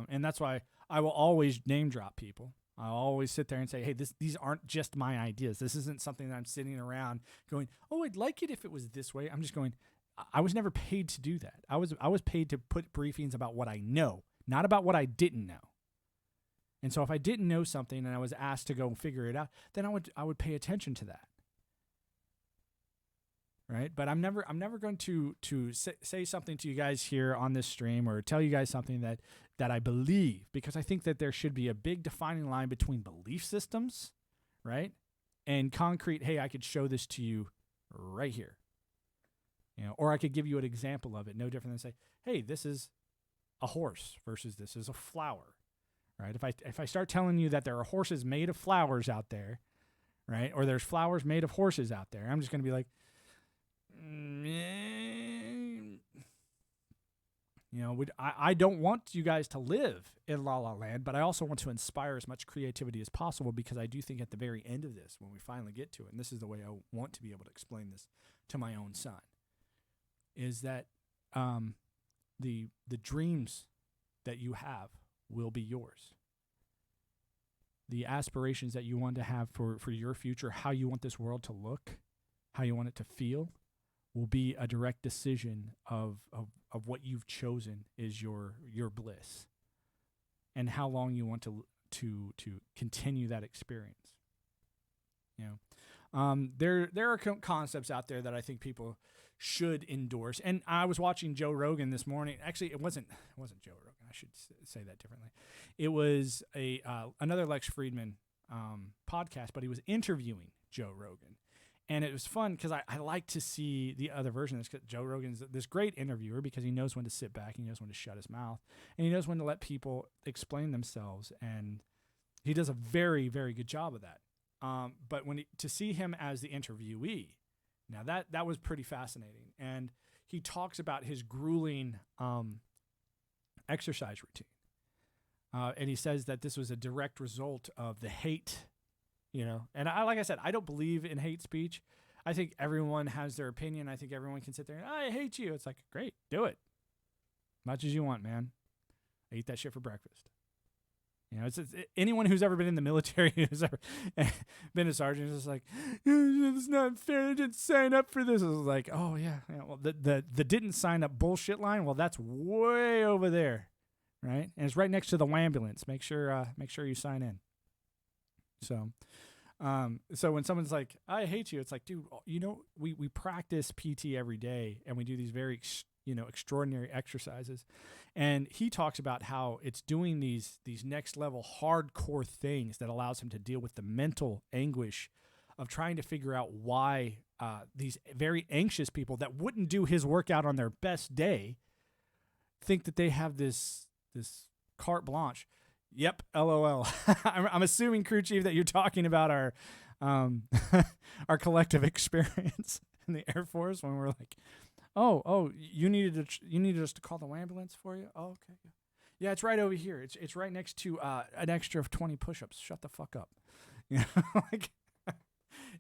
And that's why I will always name drop people. I'll always sit there and say, hey, these aren't just my ideas. This isn't something that I'm sitting around going, oh, I'd like it if it was this way. I'm just going, I was never paid to do that. I was paid to put briefings about what I know, not about what I didn't know. And so if I didn't know something and I was asked to go figure it out, then I would pay attention to that. Right? But I'm never going to say something to you guys here on this stream or tell you guys something that I believe, because I think that there should be a big defining line between belief systems, right, and concrete, hey, I could show this to you right here. Or I could give you an example of it, no different than say, hey, this is a horse versus this is a flower. Right? If I start telling you that there are horses made of flowers out there, right, or there's flowers made of horses out there, I'm just going to be like, I don't want you guys to live in La La Land, but I also want to inspire as much creativity as possible, because I do think at the very end of this, when we finally get to it, and this is the way I want to be able to explain this to my own son, is that the dreams that you have will be yours. The aspirations that you want to have for your future, how you want this world to look, how you want it to feel, will be a direct decision of what you've chosen is your bliss, and how long you want to continue that experience. There are concepts out there that I think people should endorse. And I was watching Joe Rogan this morning. Actually, it wasn't Joe Rogan. I should say that differently. It was another Lex Friedman podcast, but he was interviewing Joe Rogan. And it was fun because I like to see the other version of this. 'Cause Joe Rogan's this great interviewer because he knows when to sit back, he knows when to shut his mouth, and he knows when to let people explain themselves. And he does a very, very good job of that. But to see him as the interviewee, now that was pretty fascinating. And he talks about his grueling exercise routine. And he says that this was a direct result of the hate, And like I said, I don't believe in hate speech. I think everyone has their opinion. I think everyone can sit there and, I hate you. It's like, great, do it. Much as you want, man. I eat that shit for breakfast. It's anyone who's ever been in the military, who's ever been a sergeant, is like, it's not fair. I didn't sign up for this. It was like, oh yeah. Well, the didn't sign up bullshit line. Well, that's way over there, right? And it's right next to the ambulance. Make sure you sign in. So when someone's like, I hate you, it's like, dude, we practice PT every day, and we do these very extraordinary exercises. And he talks about how it's doing these next level hardcore things that allows him to deal with the mental anguish of trying to figure out why these very anxious people that wouldn't do his workout on their best day think that they have this carte blanche. Yep, LOL. I'm assuming, crew chief, that you're talking about our our collective experience in the Air Force when we're like, oh, you needed us to call the ambulance for you? Oh, okay. Yeah, it's right over here. It's right next to an extra of 20 push-ups. Shut the fuck up. You know, like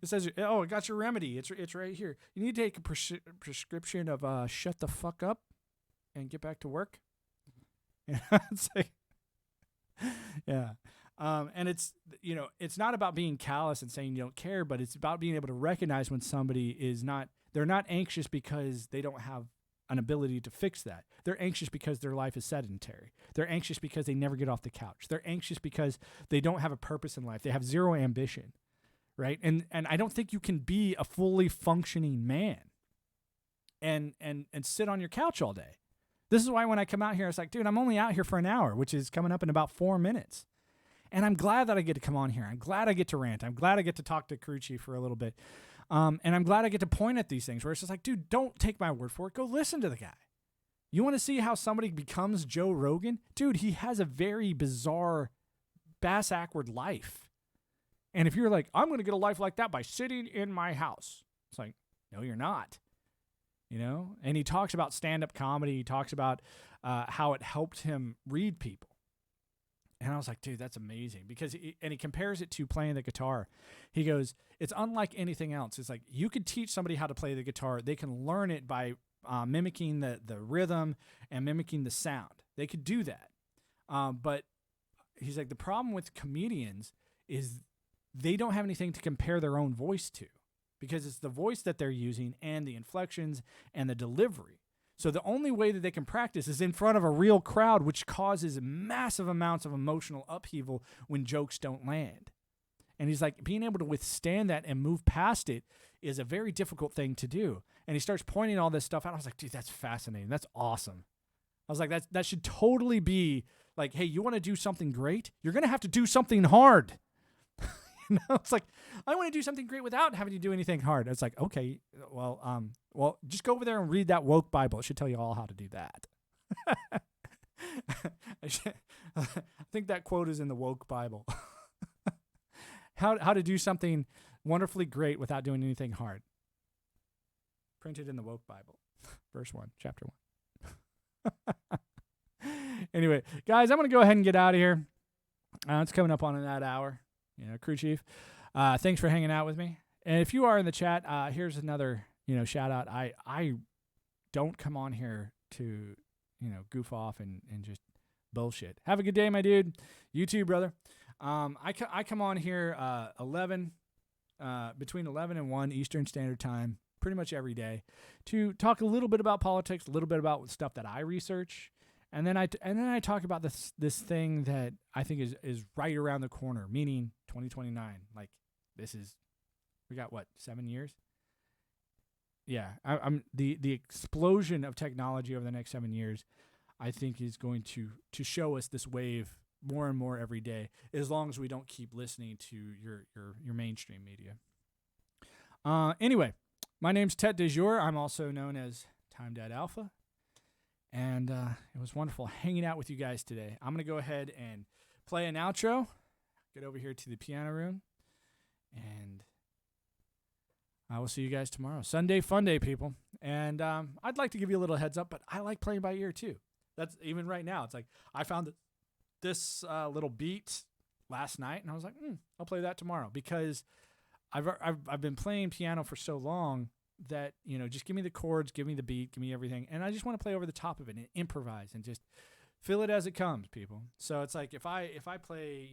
it says, oh, I got your remedy. It's right here. You need to take a prescription of shut the fuck up and get back to work. You know, it's like, yeah. And it's, you know, it's not about being callous and saying you don't care, but it's about being able to recognize when somebody is not, they're not anxious because they don't have an ability to fix that. They're anxious because their life is sedentary. They're anxious because they never get off the couch. They're anxious because they don't have a purpose in life. They have zero ambition, right? And I don't think you can be a fully functioning man and sit on your couch all day. This is why when I come out here, it's like, dude, I'm only out here for an hour, which is coming up in about 4 minutes. And I'm glad that I get to come on here. I'm glad I get to rant. I'm glad I get to talk to crew chief for a little bit. And I'm glad I get to point at these things where it's just like, dude, don't take my word for it. Go listen to the guy. You want to see how somebody becomes Joe Rogan? Dude, he has a very bizarre, bass-ackward life. And if you're like, I'm going to get a life like that by sitting in my house. It's like, no, you're not. You know? And he talks about stand-up comedy. He talks about how it helped him read people. And I was like, dude, that's amazing. Because he compares it to playing the guitar. He goes, it's unlike anything else. It's like you could teach somebody how to play the guitar. They can learn it by mimicking the rhythm and mimicking the sound. They could do that. But he's like, the problem with comedians is they don't have anything to compare their own voice to because it's the voice that they're using and the inflections and the delivery. So the only way that they can practice is in front of a real crowd, which causes massive amounts of emotional upheaval when jokes don't land. And he's like, being able to withstand that and move past it is a very difficult thing to do. And he starts pointing all this stuff out. I was like, dude, that's fascinating. That's awesome. I was like, that should totally be like, hey, you want to do something great? You're going to have to do something hard. You know, it's like, I want to do something great without having to do anything hard. It's like, okay, well, just go over there and read that woke Bible. It should tell you all how to do that. I think that quote is in the woke Bible. How to do something wonderfully great without doing anything hard. Printed in the woke Bible, verse 1, chapter 1. Anyway, guys, I'm going to go ahead and get out of here. It's coming up on that hour. You know, crew chief, thanks for hanging out with me. And if you are in the chat, here's another, shout out. I don't come on here to, goof off and just bullshit. Have a good day, my dude. You too, brother. I come on here between 11 and 1 Eastern Standard Time pretty much every day to talk a little bit about politics, a little bit about stuff that I research. And then I talk about this thing that I think is right around the corner, meaning 2029. Like we got what, 7 years? Yeah, I'm the explosion of technology over the next 7 years, I think is going to show us this wave more and more every day, as long as we don't keep listening to your mainstream media. Anyway, my name's Tet De Jour. I'm also known as Time Dad Alpha. And it was wonderful hanging out with you guys today. I'm going to go ahead and play an outro, get over here to the piano room, and I will see you guys tomorrow. Sunday fun day, people. And I'd like to give you a little heads up, but I like playing by ear too. That's even right now. It's like I found this little beat last night, and I was like, I'll play that tomorrow because I've been playing piano for so long that, just give me the chords, give me the beat, give me everything. And I just want to play over the top of it and improvise and just feel it as it comes, people. So it's like if I play,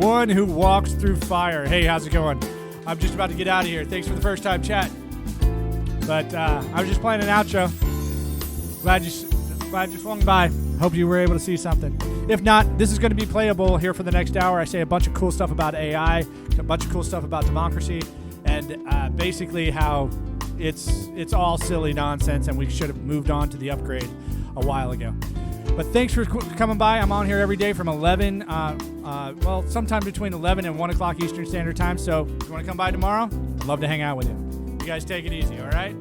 one who walks through fire. Hey, how's it going? I'm just about to get out of here. Thanks for the first time chat. But I was just playing an outro. Glad you swung by. Hope you were able to see something. If not, this is going to be playable here for the next hour. I say a bunch of cool stuff about AI, a bunch of cool stuff about democracy, and basically how it's all silly nonsense, and we should have moved on to the upgrade a while ago. But thanks for coming by. I'm on here every day from 11, sometime between 11 and 1 o'clock Eastern Standard Time. So if you want to come by tomorrow, I'd love to hang out with you. You guys take it easy, all right?